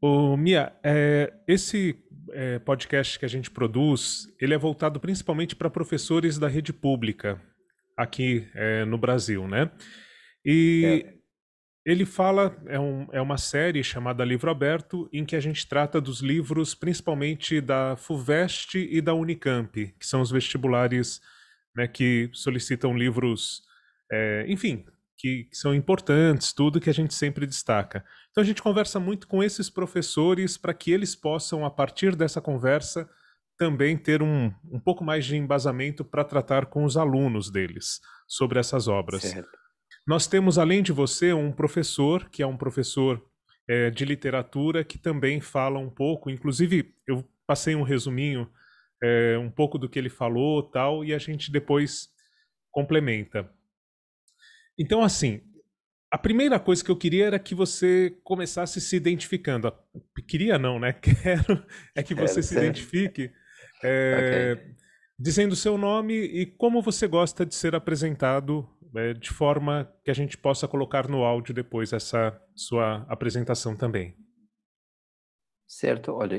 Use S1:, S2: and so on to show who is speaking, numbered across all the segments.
S1: Ô, Mia, esse podcast que a gente produz, ele é voltado principalmente para professores da rede pública aqui no Brasil, né?
S2: Certo.
S1: E ele fala, é uma série chamada Livro Aberto, em que a gente trata dos livros principalmente da FUVEST e da Unicamp, que são os vestibulares, né, que solicitam livros, enfim, que são importantes, tudo que a gente sempre destaca. Então a gente conversa muito com esses professores para que eles possam, a partir dessa conversa, também ter um pouco mais de embasamento para tratar com os alunos deles sobre essas obras.
S2: Certo.
S1: Nós temos, além de você, um professor, que é um professor de literatura, que também fala um pouco, inclusive eu passei um resuminho, um pouco do que ele falou, tal, e a gente depois complementa. Então, assim, a primeira coisa que eu queria era que você começasse se identificando. Queria não, né? Quero é que você
S2: Certo,
S1: se
S2: certo.
S1: identifique,
S2: Ok.
S1: é, dizendo o seu nome e como você gosta de ser apresentado, de forma que a gente possa colocar no áudio depois essa sua apresentação também.
S2: Certo. Olha,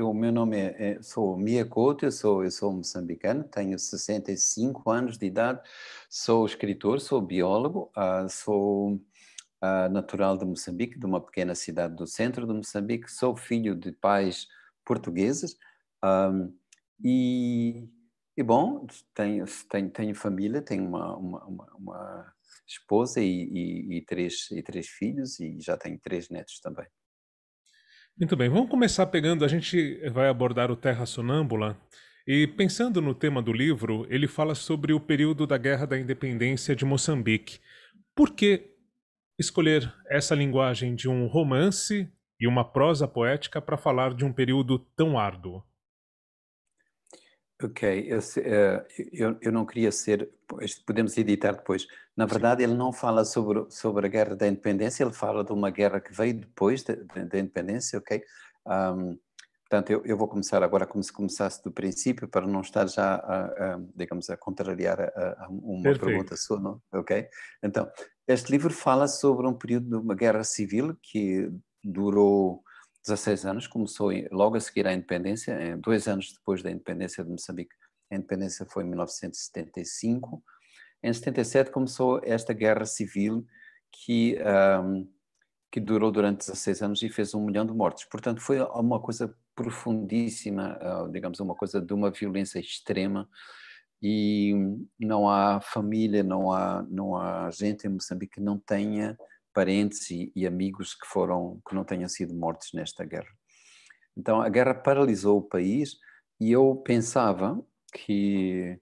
S2: o meu nome sou Mia Couto, eu sou moçambicano, tenho 65 anos de idade, sou escritor, sou biólogo, sou natural de Moçambique, de uma pequena cidade do centro de Moçambique, sou filho de pais portugueses, ah, e, e bom, tenho família, tenho uma esposa e três filhos e já tenho três netos também.
S1: Muito bem, vamos começar pegando. A gente vai abordar o Terra Sonâmbula. E pensando no tema do livro, ele fala sobre o período da Guerra da Independência de Moçambique. Por que escolher essa linguagem de um romance e uma prosa poética para falar de um período tão árduo?
S2: Ok, eu não queria ser. Pois, podemos editar depois. Na
S1: Sim.
S2: verdade, ele não fala sobre a guerra da independência, ele fala de uma guerra que veio depois da independência, ok? Ahm, Portanto, eu vou começar agora como se começasse do princípio, para não estar já, digamos, a contrariar a uma
S1: Perfeito.
S2: pergunta sua, não? Ok? Então, este livro fala sobre um período de uma guerra civil que durou 16 anos, começou logo a seguir à independência, 2 anos depois da independência de Moçambique. A independência foi em 1975. Em 77 começou esta guerra civil que, que durou durante 16 anos e fez 1 milhão de mortes. Portanto, foi uma coisa profundíssima, digamos, uma coisa de uma violência extrema, e não há família, não há gente em Moçambique que não tenha parentes e amigos que não tenham sido mortos nesta guerra. Então a guerra paralisou o país e eu pensava que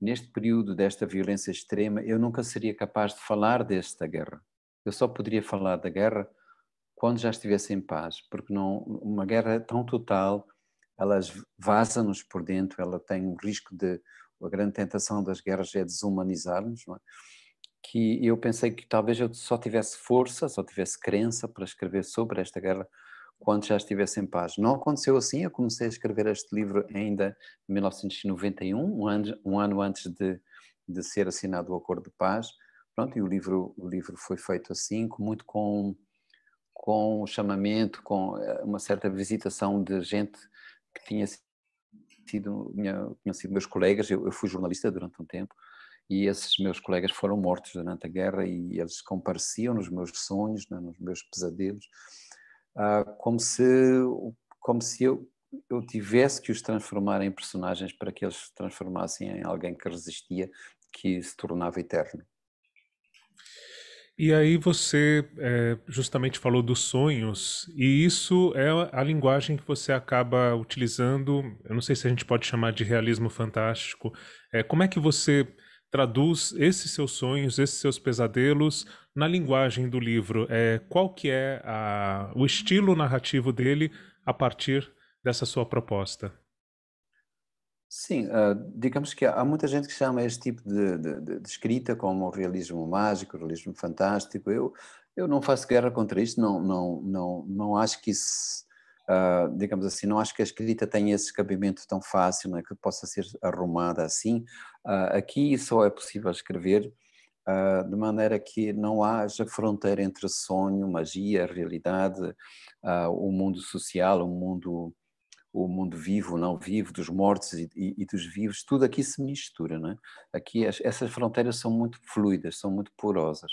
S2: neste período desta violência extrema eu nunca seria capaz de falar desta guerra. Eu só poderia falar da guerra quando já estivesse em paz, porque não, uma guerra tão total, ela vaza-nos por dentro, ela tem um risco de, a grande tentação das guerras é desumanizar-nos, não é? Que eu pensei que talvez eu só tivesse força, só tivesse crença para escrever sobre esta guerra quando já estivesse em paz. Não aconteceu assim, eu comecei a escrever este livro ainda em 1991, um ano antes de ser assinado o Acordo de Paz. Pronto, e o livro foi feito assim, com o chamamento, com uma certa visitação de gente que tinham sido meus colegas. Eu fui jornalista durante um tempo, e esses meus colegas foram mortos durante a guerra e eles compareciam nos meus sonhos, né, nos meus pesadelos, como se eu tivesse que os transformar em personagens para que eles se transformassem em alguém que resistia, que se tornava eterno.
S1: E aí você justamente falou dos sonhos, e isso é a linguagem que você acaba utilizando. Eu não sei se a gente pode chamar de realismo fantástico. Como é que você traduz esses seus sonhos, esses seus pesadelos na linguagem do livro? Qual que é o estilo narrativo dele a partir dessa sua proposta?
S2: Sim, digamos que há muita gente que chama este tipo de escrita como o realismo mágico, o realismo fantástico. Eu não faço guerra contra isto, não acho que isso, digamos assim, não acho que a escrita tenha esse cabimento tão fácil, não é, que possa ser arrumada assim. Aqui só é possível escrever de maneira que não haja fronteira entre sonho, magia, realidade, o mundo social, o mundo vivo, não vivo, dos mortos e dos vivos, tudo aqui se mistura, não é? Aqui essas fronteiras são muito fluidas, são muito porosas.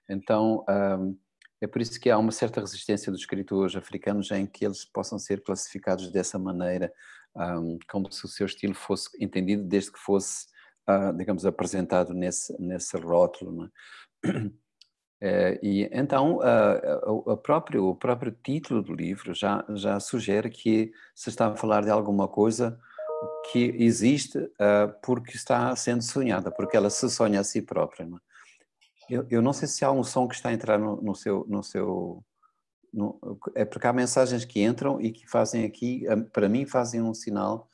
S2: Então, é por isso que há uma certa resistência dos escritores africanos em que eles possam ser classificados dessa maneira, como se o seu estilo fosse entendido desde que fosse, digamos, apresentado nesse rótulo, não é? E então o próprio título do livro já sugere que se está a falar de alguma coisa que existe porque está sendo sonhada, porque ela se sonha a si própria. Não é? Eu não sei se há um som que está a entrar no seu é porque há mensagens que entram e que fazem aqui, para mim fazem um sinal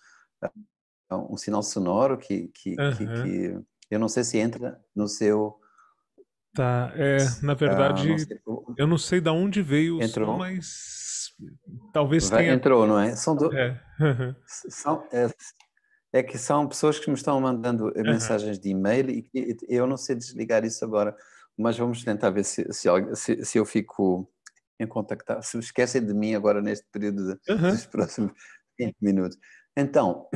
S2: sonoro
S1: Aham.
S2: que eu não sei se entra no seu,
S1: Tá, na
S2: não
S1: verdade,
S2: sei,
S1: eu não sei da onde veio o som,
S2: entrou?
S1: mas talvez tenha.
S2: Entrou, não é?
S1: É.
S2: São, é que são pessoas que me estão mandando
S1: Aham.
S2: mensagens de e-mail e eu não sei desligar isso agora, mas vamos tentar ver se eu fico em contactar. Se esquecem de mim agora neste período
S1: Aham.
S2: dos próximos 20 minutos. Então,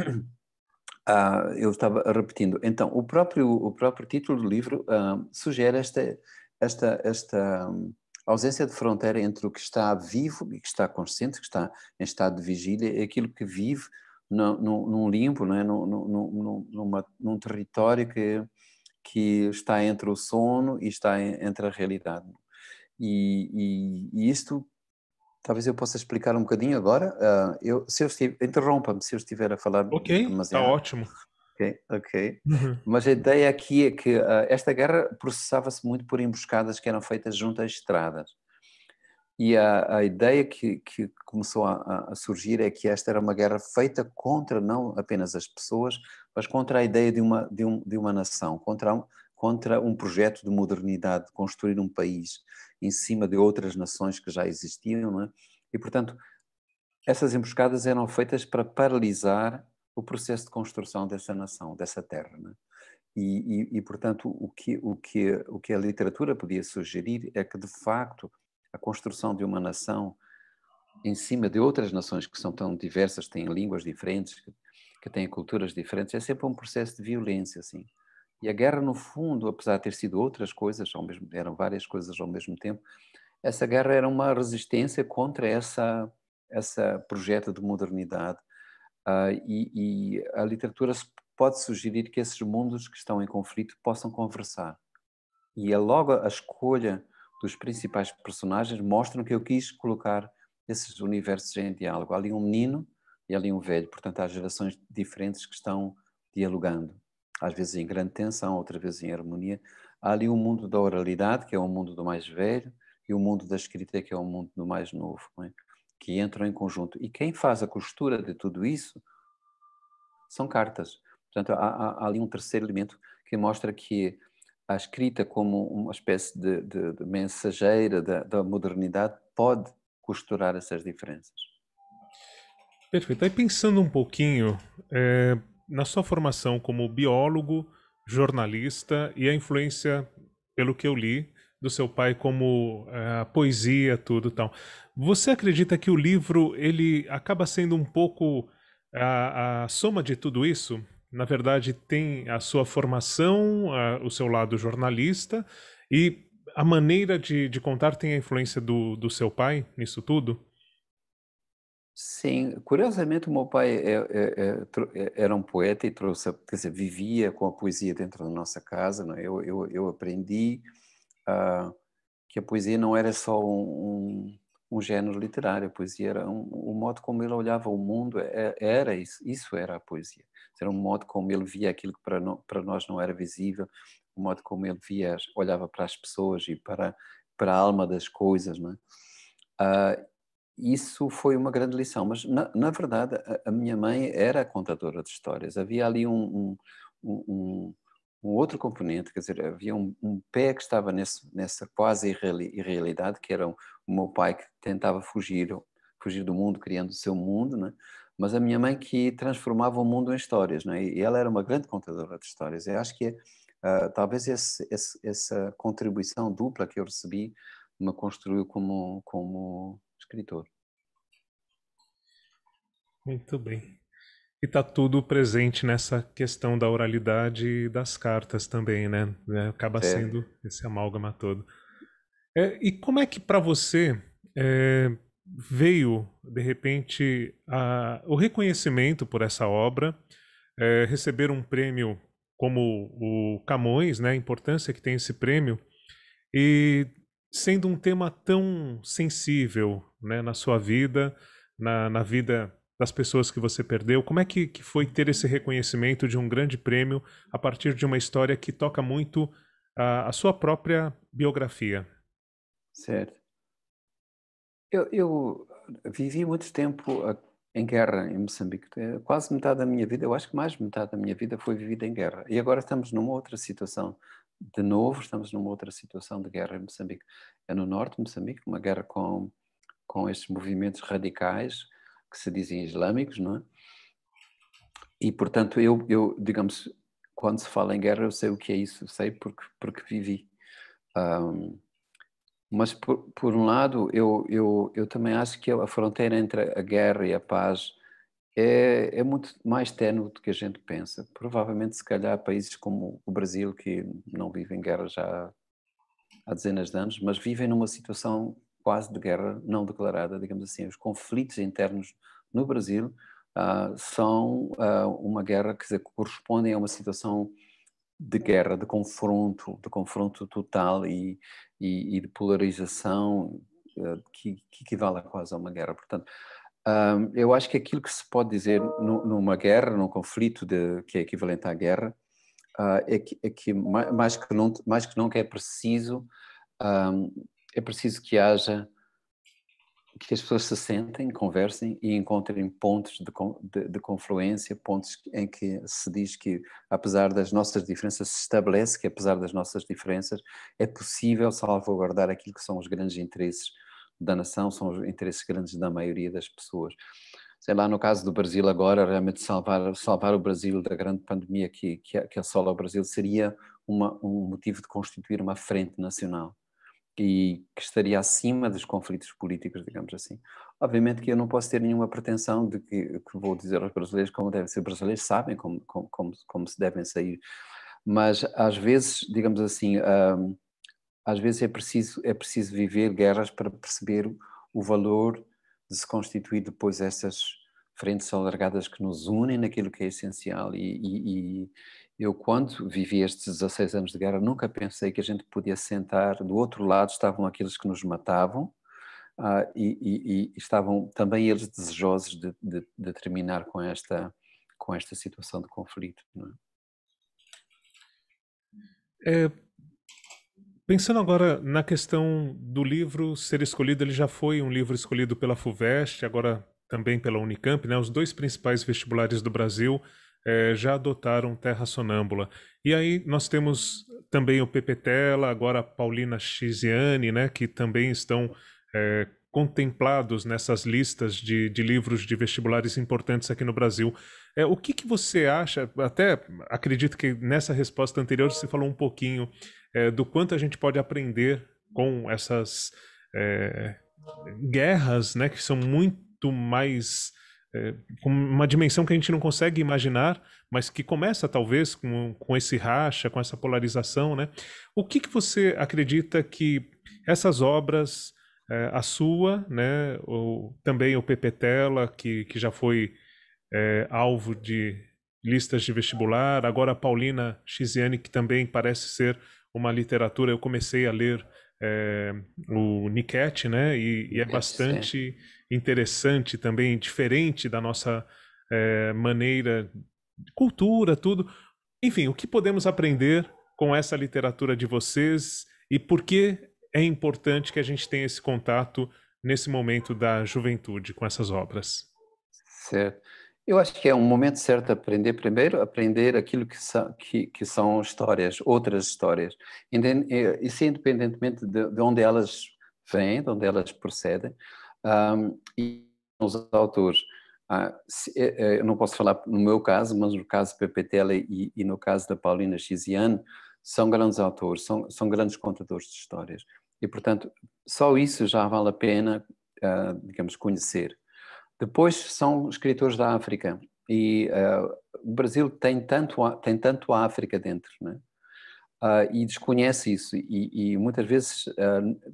S2: eu estava repetindo. Então, o próprio título do livro sugere esta ausência de fronteira entre o que está vivo e que está consciente, que está em estado de vigília, e aquilo que vive num limbo, não é? Num território que está entre o sono e está entre a realidade. E isto, talvez eu possa explicar um bocadinho agora. Interrompa-me se eu estiver a falar
S1: Ok, tá
S2: demasiado.
S1: ótimo.
S2: Ok, ok.
S1: Uhum.
S2: Mas a ideia aqui é que esta guerra processava-se muito por emboscadas que eram feitas junto às estradas. E a ideia que começou a surgir é que esta era uma guerra feita contra não apenas as pessoas, mas contra a ideia de uma nação, contra um projeto de modernidade, de construir um país em cima de outras nações que já existiam, não é? E, portanto, essas emboscadas eram feitas para paralisar o processo de construção dessa nação, dessa terra, não é? Portanto, o que a literatura podia sugerir é que, de facto, a construção de uma nação em cima de outras nações que são tão diversas, têm línguas diferentes, que têm culturas diferentes, é sempre um processo de violência, assim. E a guerra, no fundo, apesar de ter sido outras coisas, eram várias coisas ao mesmo tempo, essa guerra era uma resistência contra essa projeto de modernidade. E a literatura pode sugerir que esses mundos que estão em conflito possam conversar. E é logo a escolha dos principais personagens mostram que eu quis colocar esses universos em diálogo. Há ali um menino e ali um velho, portanto há gerações diferentes que estão dialogando. Às vezes em grande tensão, outras vezes em harmonia. Há ali um mundo da oralidade, que é o mundo do mais velho, e o mundo da escrita, que é o mundo do mais novo, não é? Que entram em conjunto. E quem faz a costura de tudo isso são cartas. Portanto, há ali um terceiro elemento que mostra que a escrita como uma espécie de mensageira da modernidade pode costurar essas diferenças.
S1: Perfeito. Aí pensando um pouquinho na sua formação como biólogo, jornalista e a influência, pelo que eu li, do seu pai como a poesia, tudo e tal. Você acredita que o livro ele acaba sendo um pouco a soma de tudo isso? Na verdade, tem a sua formação, o seu lado jornalista e a maneira de contar tem a influência do seu pai nisso tudo?
S2: Sim, curiosamente o meu pai era um poeta e trouxe, quer dizer, vivia com a poesia dentro da nossa casa, não é? Eu aprendi que a poesia não era só um género literário, a poesia era o modo como ele olhava o mundo, era isso era a poesia. Era um modo como ele via aquilo que para nós não era visível, o modo como ele olhava para as pessoas e para a alma das coisas, não é? Ah, Isso foi uma grande lição, mas na verdade a minha mãe era contadora de histórias. Havia ali um, um- um outro componente, quer dizer, havia um pé que estava nessa quase irrealidade, que era o meu pai que tentava fugir do mundo, criando o seu mundo, né? Mas a minha mãe que transformava o mundo em histórias, né? E ela era uma grande contadora de histórias. Eu acho que Talvez essa contribuição dupla que eu recebi me construiu como escritor.
S1: Muito bem. E está tudo presente nessa questão da oralidade e das cartas também, né? Acaba
S2: Certo.
S1: sendo esse amálgama todo. E como é que para você veio, de repente, o reconhecimento por essa obra, receber um prêmio como o Camões, né? A importância que tem esse prêmio, e sendo um tema tão sensível, né, na sua vida, na vida das pessoas que você perdeu, como é que foi ter esse reconhecimento de um grande prêmio a partir de uma história que toca muito a sua própria biografia?
S2: Certo. Eu vivi muito tempo em guerra em Moçambique. Quase metade da minha vida, eu acho que mais de metade da minha vida foi vivida em guerra. E agora estamos numa outra situação. De novo, estamos numa outra situação de guerra em Moçambique. É no norte de Moçambique, uma guerra com estes movimentos radicais que se dizem islâmicos, não é? E, portanto, digamos, quando se fala em guerra, eu sei o que é isso, sei porque vivi. Um, Mas, por um lado, eu também acho que a fronteira entre a guerra e a paz é muito mais ténue do que a gente pensa. Provavelmente, se calhar, países como o Brasil, que não vivem guerra já há dezenas de anos, mas vivem numa situação quase de guerra não declarada, digamos assim. Os conflitos internos no Brasil são uma guerra que correspondem a uma situação de guerra, de confronto total e de polarização que equivale a quase a uma guerra. Portanto, eu acho que aquilo que se pode dizer numa guerra, num conflito que é equivalente à guerra, é que mais que nunca é preciso que haja que as pessoas se sentem, conversem e encontrem pontos de confluência, pontos em que se diz que, apesar das nossas diferenças, se estabelece que, apesar das nossas diferenças, é possível salvaguardar aquilo que são os grandes interesses da nação, são os interesses grandes da maioria das pessoas. Sei lá, no caso do Brasil agora, realmente salvar o Brasil da grande pandemia que assola o Brasil seria um motivo de constituir uma frente nacional e que estaria acima dos conflitos políticos, digamos assim. Obviamente que eu não posso ter nenhuma pretensão de que vou dizer aos brasileiros como devem ser. Os brasileiros sabem como se devem sair, mas às vezes, digamos assim, às vezes é preciso viver guerras para perceber o valor de se constituir depois essas frentes alargadas que nos unem naquilo que é essencial. E eu, quando vivi estes 16 anos de guerra, nunca pensei que a gente podia sentar, do outro lado estavam aqueles que nos matavam, e estavam também eles desejosos de terminar com esta situação de conflito, não é?
S1: É, Pensando agora na questão do livro ser escolhido, ele já foi um livro escolhido pela FUVEST, agora também pela Unicamp, né? Os dois principais vestibulares do Brasil já adotaram Terra Sonâmbula. E aí nós temos também o Pepe Tela, agora a Paulina Chiziane, né? Que também estão contemplados nessas listas de livros de vestibulares importantes aqui no Brasil. O que você acha? Até acredito que nessa resposta anterior você falou um pouquinho do quanto a gente pode aprender com essas guerras, né, que são muito mais com uma dimensão que a gente não consegue imaginar, mas que começa talvez com esse racha, com essa polarização, né? O que você acredita que essas obras, a sua, né, ou também o Pepe Tela, que já foi alvo de listas de vestibular, agora a Paulina Chiziane, que também parece ser uma literatura, eu comecei a ler o Niket, né, e é bastante interessante também, diferente da nossa maneira, cultura, tudo. Enfim, o que podemos aprender com essa literatura de vocês e por que é importante que a gente tenha esse contato nesse momento da juventude com essas obras?
S2: Certo. Eu acho que é um momento certo de aprender, primeiro, aprender aquilo que são histórias, outras histórias. Isso independentemente de onde elas vêm, de onde elas procedem, e os autores. Eu não posso falar no meu caso, mas no caso de Pepe Tela e no caso da Paulina Chiziane, são grandes autores, são grandes contadores de histórias. E, portanto, só isso já vale a pena, digamos, conhecer. Depois são escritores da África. E o Brasil tem tanto a África dentro, né? E desconhece isso. E muitas vezes,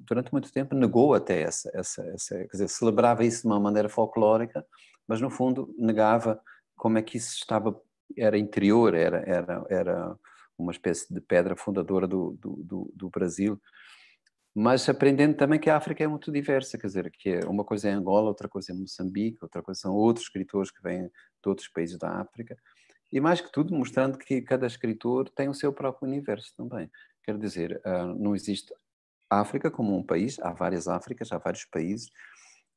S2: durante muito tempo, negou até quer dizer, celebrava isso de uma maneira folclórica, mas no fundo negava como é que isso era interior, era uma espécie de pedra fundadora do Brasil. Mas aprendendo também que a África é muito diversa, quer dizer, que uma coisa é Angola, outra coisa é Moçambique, outra coisa são outros escritores que vêm de outros países da África. E mais que tudo, mostrando que cada escritor tem o seu próprio universo também. Quer dizer, não existe África como um país, há várias Áfricas, há vários países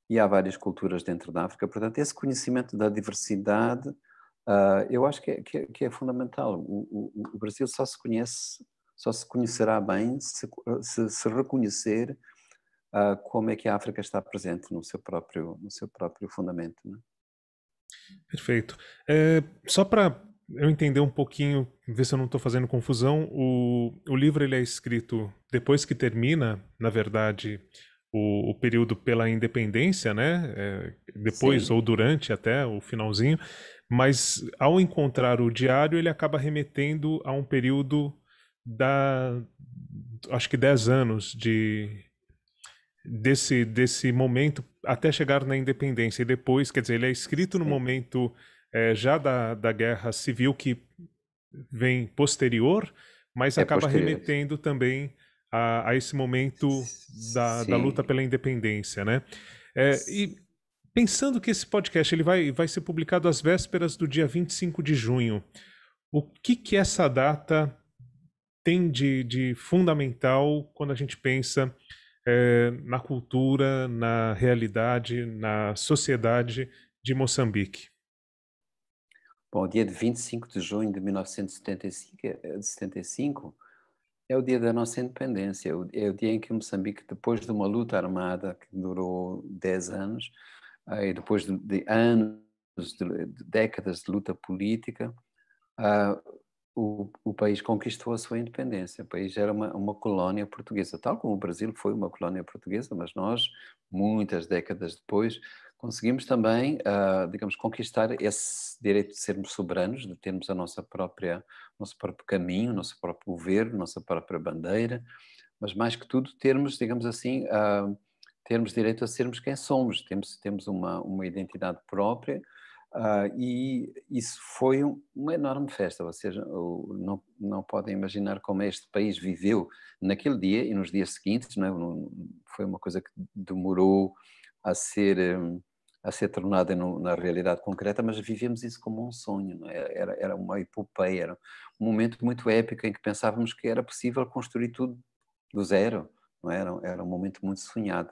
S2: e há várias culturas dentro da África. Portanto, esse conhecimento da diversidade, eu acho que é fundamental. O Brasil só se conhecerá bem se reconhecer como é que a África está presente no seu próprio fundamento, não é?
S1: Perfeito. Só para eu entender um pouquinho, ver se eu não estou fazendo confusão, o livro ele é escrito depois que termina, na verdade, o período pela independência, né? Depois
S2: Sim,
S1: ou durante até o finalzinho, mas ao encontrar o diário, ele acaba remetendo a um período acho que 10 anos desse momento até chegar na independência. E depois, quer dizer, ele é escrito no
S2: sim.
S1: momento já da guerra civil que vem posterior, mas
S2: É
S1: acaba
S2: posterior.
S1: remetendo também a esse momento da luta
S2: Sim.
S1: pela independência, né? E pensando que esse podcast ele vai ser publicado às vésperas do dia 25 de junho, o que essa data tem de fundamental quando a gente pensa na cultura, na realidade, na sociedade de Moçambique?
S2: Bom, o dia de 25 de junho de 1975, de 75 é o dia da nossa independência. É o dia em que Moçambique, depois de uma luta armada que durou 10 anos, e depois de anos, de décadas de luta política, ah, o país conquistou a sua independência. O país era uma colónia portuguesa, tal como o Brasil foi uma colónia portuguesa, mas nós, muitas décadas depois, conseguimos também, digamos, conquistar esse direito de sermos soberanos, de termos nosso próprio caminho, nosso próprio governo, nossa própria bandeira, mas mais que tudo termos, digamos assim, termos direito a sermos quem somos, temos uma identidade própria. E isso foi uma enorme festa, ou seja, não podem imaginar como este país viveu naquele dia e nos dias seguintes, não é? Foi uma coisa que demorou a ser, a ser tornada na realidade concreta, mas vivemos isso como um sonho, não é? Era uma epopeia, era um momento muito épico em que pensávamos que era possível construir tudo do zero, não é? Era um momento muito sonhado.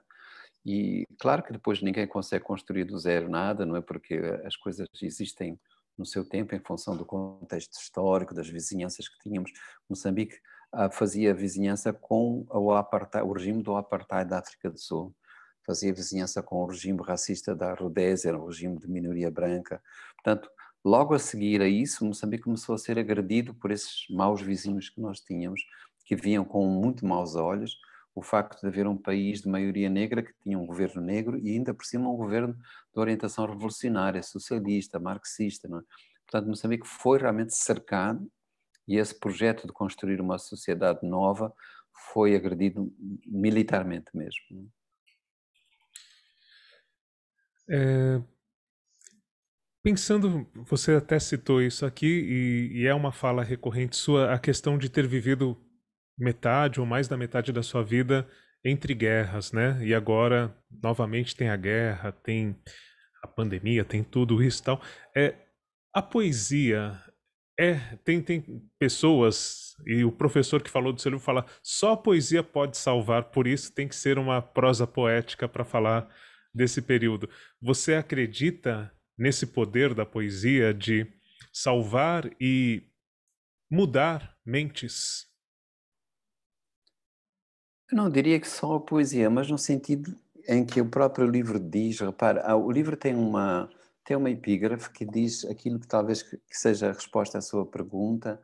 S2: E claro que depois ninguém consegue construir do zero nada, não é? Porque as coisas existem no seu tempo em função do contexto histórico, das vizinhanças que tínhamos. Moçambique fazia vizinhança com o regime do apartheid da África do Sul, fazia vizinhança com o regime racista da Rodésia, o regime de minoria branca. Portanto, logo a seguir a isso, Moçambique começou a ser agredido por esses maus vizinhos que nós tínhamos, que viam com muito maus olhos o facto de haver um país de maioria negra que tinha um governo negro e ainda por cima um governo de orientação revolucionária, socialista, marxista. Não é? Portanto, Moçambique foi realmente cercado e esse projeto de construir uma sociedade nova foi agredido militarmente mesmo. Não é?
S1: É, pensando, você até citou isso aqui, e é uma fala recorrente sua, a questão de ter vivido metade ou mais da metade da sua vida entre guerras, né? E agora, novamente, tem a guerra, tem a pandemia, tem tudo isso e tal. A poesia tem pessoas, e o professor que falou do seu livro fala, só a poesia pode salvar, por isso tem que ser uma prosa poética para falar desse período. Você acredita nesse poder da poesia de salvar e mudar mentes?
S2: Eu não diria que só a poesia, mas no sentido em que o próprio livro diz, repara, o livro tem uma epígrafe que diz aquilo que talvez que seja a resposta à sua pergunta,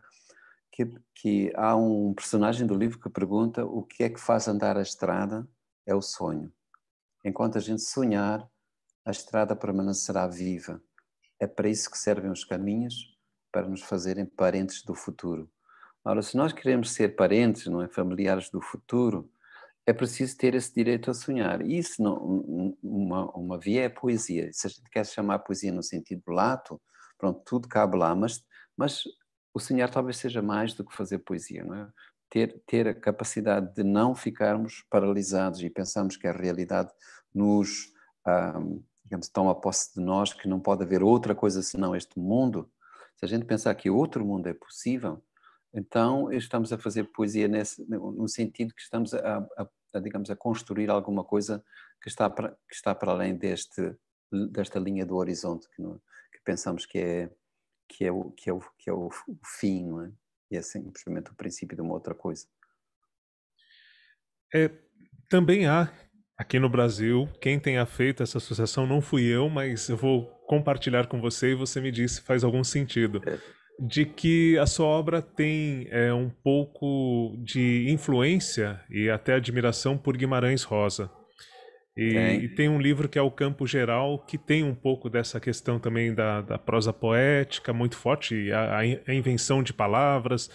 S2: que há um personagem do livro que pergunta o que é que faz andar a estrada? É o sonho. Enquanto a gente sonhar, a estrada permanecerá viva. É para isso que servem os caminhos, para nos fazerem parentes do futuro. Ora, se nós queremos ser parentes, não é, familiares do futuro, é preciso ter esse direito a sonhar. E isso, não, uma via é a poesia. Se a gente quer chamar a poesia no sentido lato, pronto, tudo cabe lá, mas o sonhar talvez seja mais do que fazer poesia, não é? Ter a capacidade de não ficarmos paralisados e pensarmos que a realidade nos, digamos, toma posse de nós, que não pode haver outra coisa senão este mundo. Se a gente pensar que outro mundo é possível, então estamos a fazer poesia no sentido que estamos digamos, a construir alguma coisa que está para além desta linha do horizonte que pensamos que é o fim, não é? E é simplesmente o princípio de uma outra coisa.
S1: Também há, aqui no Brasil, quem tenha feito essa associação não fui eu, mas eu vou compartilhar com você e você me diz se faz algum sentido.
S2: É,
S1: De que a sua obra tem um pouco de influência e até admiração por Guimarães Rosa. E
S2: tem.
S1: tem um livro que é O Campo Geral, que tem um pouco dessa questão também da prosa poética muito forte, e a invenção de palavras.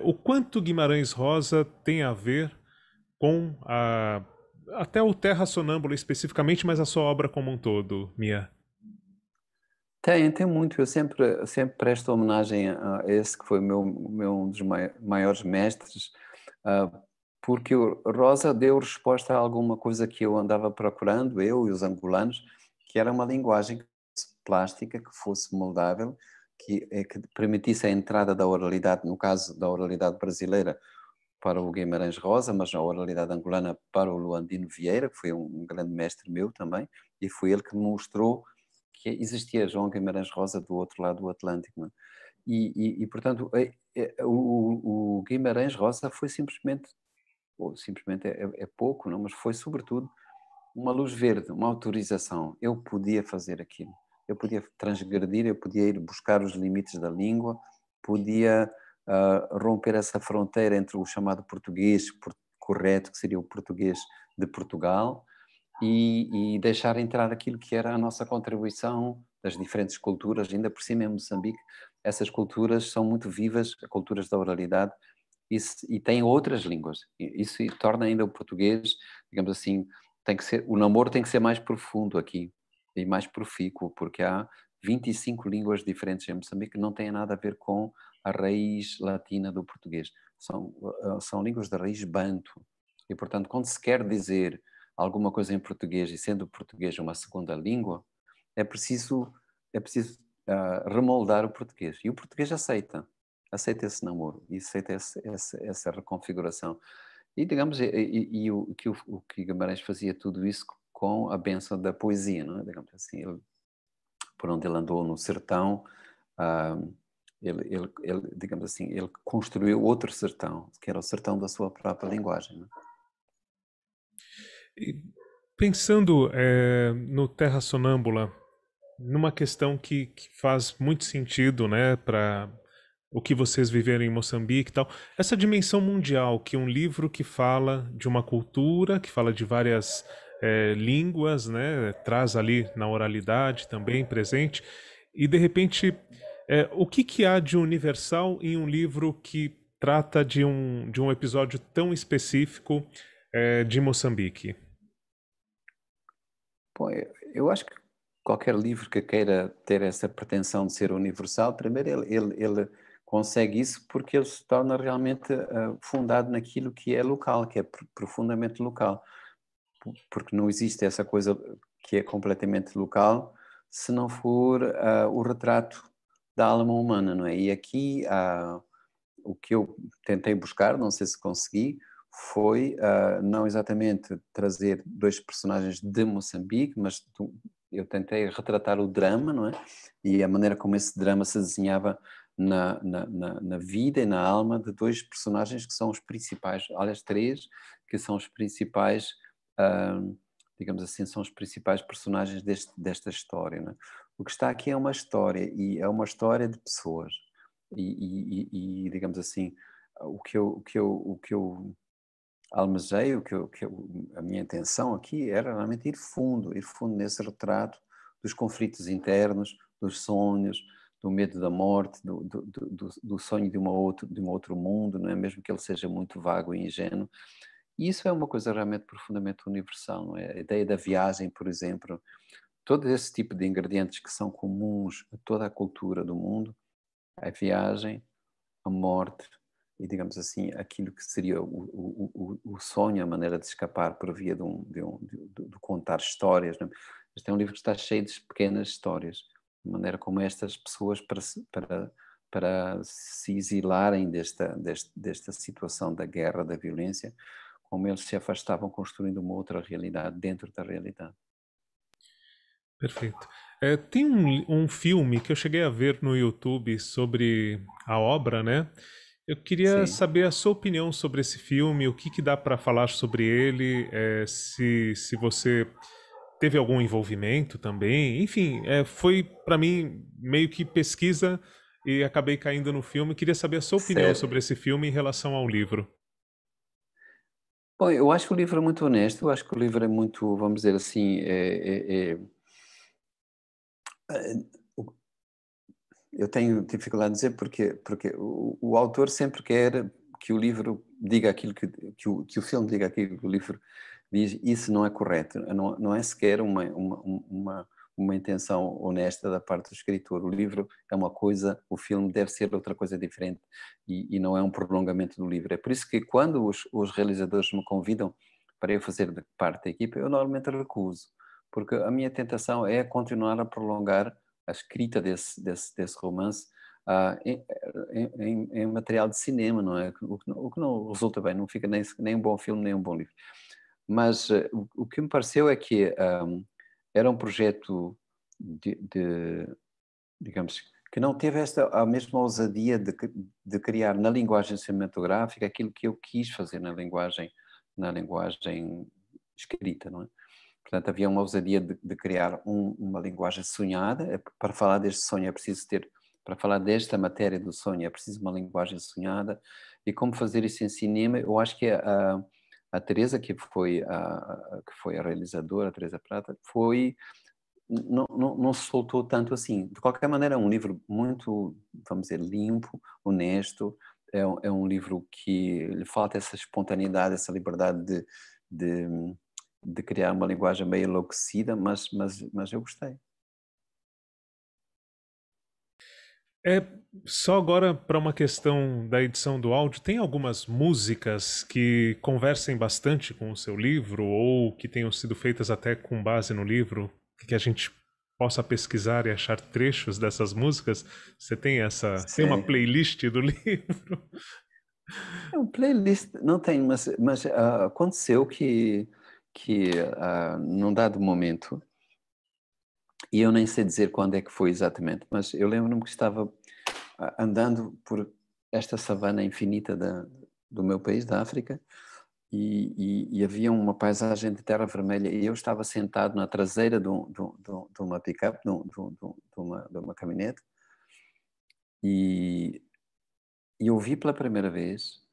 S1: O quanto Guimarães Rosa tem a ver com até o Terra Sonâmbula especificamente, mas a sua obra como um todo, Mia?
S2: Tem muito. Eu sempre presto homenagem a esse que foi um dos maiores mestres, ah, porque o Rosa deu resposta a alguma coisa que eu andava procurando, eu e os angolanos, que era uma linguagem que fosse plástica, que fosse moldável, que permitisse a entrada da oralidade, no caso da oralidade brasileira, para o Guimarães Rosa, mas a oralidade angolana para o Luandino Vieira, que foi um grande mestre meu também, e foi ele que me mostrou que existia João Guimarães Rosa do outro lado do Atlântico. Não é? Portanto, o Guimarães Rosa foi simplesmente, ou simplesmente é pouco, não? Mas foi sobretudo uma luz verde, uma autorização. Eu podia fazer aquilo. Eu podia transgredir, eu podia ir buscar os limites da língua, podia romper essa fronteira entre o chamado português correto, que seria o português de Portugal, e deixar entrar aquilo que era a nossa contribuição das diferentes culturas, ainda por cima em Moçambique, essas culturas são muito vivas, culturas da oralidade, e têm outras línguas. Isso torna ainda o português, digamos assim, o namoro tem que ser mais profundo aqui e mais profícuo, porque há 25 línguas diferentes em Moçambique que não têm nada a ver com a raiz latina do português. São línguas de raiz banto. E, portanto, quando se quer dizer alguma coisa em português e sendo o português uma segunda língua, é preciso remoldar o português. E o português aceita esse namoro e aceita essa reconfiguração. E, digamos, o que Guimarães fazia tudo isso com a bênção da poesia, não é? Digamos assim, por onde ele andou no sertão, ah, digamos assim, ele construiu outro sertão, que era o sertão da sua própria linguagem. Não é?
S1: E pensando no Terra Sonâmbula, numa questão que faz muito sentido, né, para o que vocês viveram em Moçambique e tal, essa dimensão mundial, que um livro que fala de uma cultura, que fala de várias línguas, né, traz ali na oralidade também presente, e de repente, o que há de universal em um livro que trata de um episódio tão específico de Moçambique?
S2: Bom, eu acho que qualquer livro que queira ter essa pretensão de ser universal, primeiro ele consegue isso porque ele se torna realmente fundado naquilo que é local, que é profundamente local. Porque não existe essa coisa que é completamente local se não for o retrato da alma humana, não é? E aqui o que eu tentei buscar, não sei se consegui, foi não exatamente trazer dois personagens de Moçambique, mas eu tentei retratar o drama, não é? E a maneira como esse drama se desenhava na vida e na alma de dois personagens que são os principais, aliás, três, que são os principais, ah, digamos assim, são os principais personagens desta história, não é? O que está aqui é uma história, e é uma história de pessoas. digamos assim, o que eu almejei, a minha intenção aqui era realmente ir fundo nesse retrato dos conflitos internos, dos sonhos, do medo da morte, do sonho de um outro mundo, não é? Mesmo que ele seja muito vago e ingênuo. E isso é uma coisa realmente profundamente universal, não é? A ideia da viagem, por exemplo, todo esse tipo de ingredientes que são comuns a toda a cultura do mundo, a viagem, a morte e, digamos assim, aquilo que seria o sonho, a maneira de escapar por via de contar histórias. Não é? Este é um livro que está cheio de pequenas histórias, de maneira como estas pessoas, para se exilarem desta situação da guerra, da violência, como eles se afastavam construindo uma outra realidade dentro da realidade.
S1: Perfeito. Tem um filme que eu cheguei a ver no YouTube sobre a obra, né? Eu queria
S2: Sim.
S1: saber a sua opinião sobre esse filme, o que que dá para falar sobre ele, se você teve algum envolvimento também. Enfim, foi para mim meio que pesquisa e acabei caindo no filme. Queria saber a sua opinião
S2: Certo.
S1: sobre esse filme em relação ao livro.
S2: Bom, eu acho que o livro é muito honesto, eu acho que o livro é muito, vamos dizer assim, o- eu tenho dificuldade de dizer porque o autor sempre quer que o livro diga aquilo que o filme diga aquilo que o livro diz, isso não é correto, não é sequer uma intenção honesta da parte do escritor. O livro é uma coisa, o filme deve ser outra coisa diferente e não é um prolongamento do livro. É por isso que quando os realizadores me convidam para eu fazer parte da equipa, eu normalmente recuso, porque a minha tentação é continuar a prolongar a escrita desse romance em material de cinema, não é? O que não resulta bem, não fica nem um bom filme, nem um bom livro. Mas o que me pareceu é que era um projeto digamos, que não teve a mesma ousadia de criar na linguagem cinematográfica aquilo que eu quis fazer na linguagem escrita, não é? Portanto, havia uma ousadia de criar uma linguagem sonhada. Para falar deste sonho é preciso para falar desta matéria do sonho é preciso uma linguagem sonhada. E como fazer isso em cinema, eu acho que a Teresa, que foi a realizadora, a Teresa Prata, não se soltou tanto assim. De qualquer maneira, é um livro muito, vamos dizer, limpo, honesto. É um livro que lhe falta essa espontaneidade, essa liberdade de, de criar uma linguagem meio enlouquecida, mas eu gostei.
S1: É só agora para uma questão da edição do áudio, tem algumas músicas que conversem bastante com o seu livro ou que tenham sido feitas até com base no livro, que a gente possa pesquisar e achar trechos dessas músicas? Você tem uma
S2: Sim.
S1: playlist do livro?
S2: É um playlist, não tem, mas aconteceu que num dado momento, e eu nem sei dizer quando é que foi exatamente, mas eu lembro-me que estava andando por esta savana infinita do meu país, da África, e havia uma paisagem de terra vermelha e eu estava sentado na traseira de uma pick-up, de uma caminhonete, e, e ouvi pela primeira vez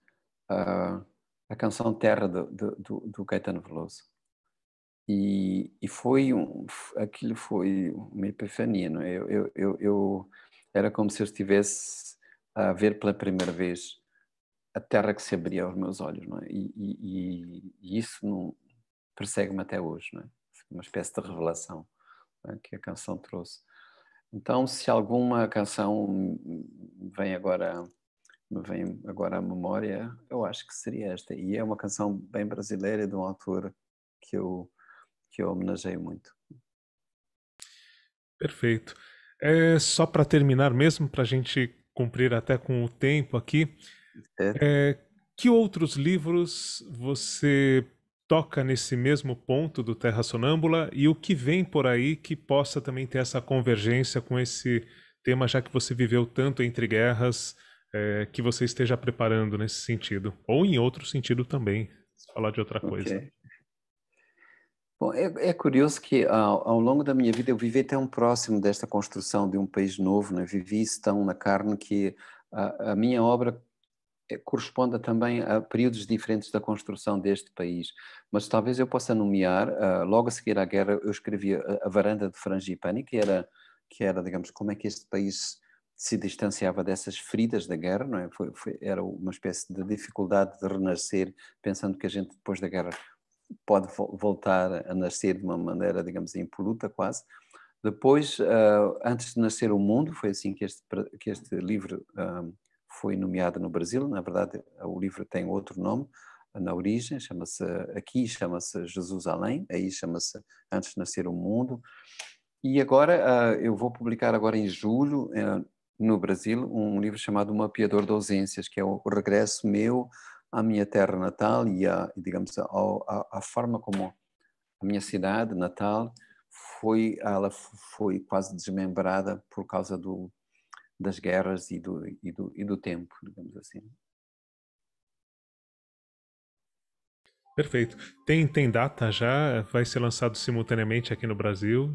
S2: a canção Terra do Caetano Veloso. E aquilo foi uma epifania, não é? Era como se eu estivesse a ver pela primeira vez a terra que se abria aos meus olhos, não é? E isso não persegue-me até hoje, não é? Uma espécie de revelação, não é? Que a canção trouxe. Então, se alguma canção me vem agora à memória, eu acho que seria esta. E é uma canção bem brasileira de um autor que eu homenageio muito.
S1: Perfeito. Só para terminar mesmo, para a gente cumprir até com o tempo aqui,
S2: Certo?
S1: É, que outros livros você toca nesse mesmo ponto do Terra Sonâmbula e o que vem por aí que possa também ter essa convergência com esse tema, já que você viveu tanto entre guerras, que você esteja preparando nesse sentido? Ou em outro sentido também, se falar de outra coisa.
S2: Ok. Bom, é curioso que ao longo da minha vida eu vivi tão próximo desta construção de um país novo, né? Vivi isso tão na carne que a minha obra corresponda também a períodos diferentes da construção deste país. Mas talvez eu possa nomear, logo a seguir à guerra, eu escrevi a Varanda de Frangipani, que era, digamos, como é que este país se distanciava dessas feridas da guerra, não é? Era uma espécie de dificuldade de renascer, pensando que a gente depois da guerra pode voltar a nascer de uma maneira, digamos, impoluta quase. Depois, antes de nascer o mundo, foi assim que este livro foi nomeado no Brasil. Na verdade, o livro tem outro nome na origem, aqui chama-se Jesus Além, aí chama-se Antes de Nascer o Mundo. E agora, eu vou publicar agora em julho, no Brasil, um livro chamado O Mapeador de Ausências, que é o regresso meu à minha terra natal e, digamos, à forma como a minha cidade natal ela foi quase desmembrada por causa das guerras e do tempo, digamos assim.
S1: Perfeito. Tem data já? Vai ser lançado simultaneamente aqui no Brasil?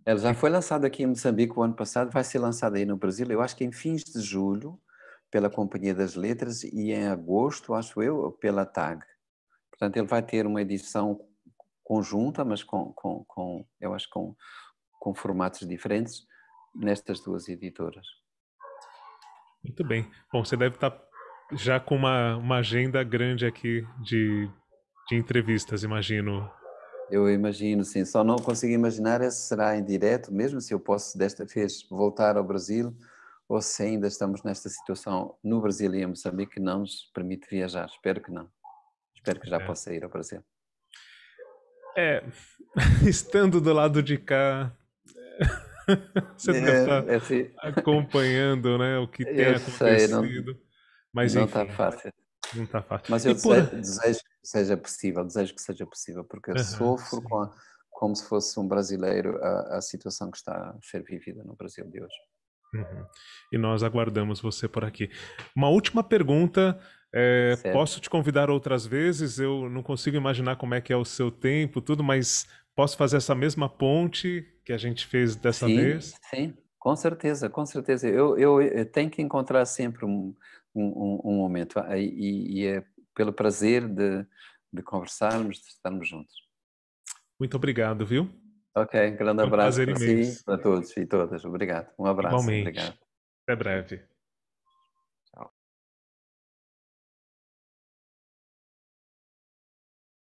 S2: Ela já foi lançada aqui em Moçambique o ano passado, vai ser lançada aí no Brasil, eu acho que em fins de julho, pela Companhia das Letras, e em agosto, acho eu, pela TAG. Portanto, ele vai ter uma edição conjunta, mas eu acho, com formatos diferentes, nestas duas editoras.
S1: Muito bem. Bom, você deve estar já com uma agenda grande aqui de entrevistas, imagino.
S2: Eu imagino, sim. Só não consigo imaginar se será em direto, mesmo se eu posso desta vez voltar ao Brasil, ou se ainda estamos nesta situação no Brasil e em Moçambique que não nos permite viajar. Espero que não. Espero que já
S1: É.
S2: possa ir ao Brasil.
S1: Estando do lado de cá, você deve estar
S2: Assim,
S1: acompanhando, né, o que tem
S2: eu sei, não,
S1: acontecido. Mas
S2: não está
S1: enfim,
S2: fácil.
S1: não está fácil.
S2: Mas
S1: E
S2: eu
S1: por.
S2: desejo que seja possível, porque eu
S1: Aham,
S2: sofro
S1: sim.
S2: como se fosse um brasileiro a situação que está a ser vivida no Brasil de hoje.
S1: Uhum. E nós aguardamos você por aqui. Uma última pergunta.
S2: Certo?
S1: Posso te convidar outras vezes? Eu não consigo imaginar como é que é o seu tempo, tudo, mas posso fazer essa mesma ponte que a gente fez dessa
S2: Sim,
S1: vez?
S2: sim, com certeza, com certeza. Eu tenho que encontrar sempre um momento e é pelo prazer de conversarmos, de estarmos juntos.
S1: Muito obrigado, viu?
S2: Ok, grande
S1: Foi um
S2: abraço
S1: prazer
S2: para si,
S1: imenso.
S2: para todos e todas. Obrigado. Um abraço,
S1: Igualmente.
S2: obrigado.
S1: Até breve.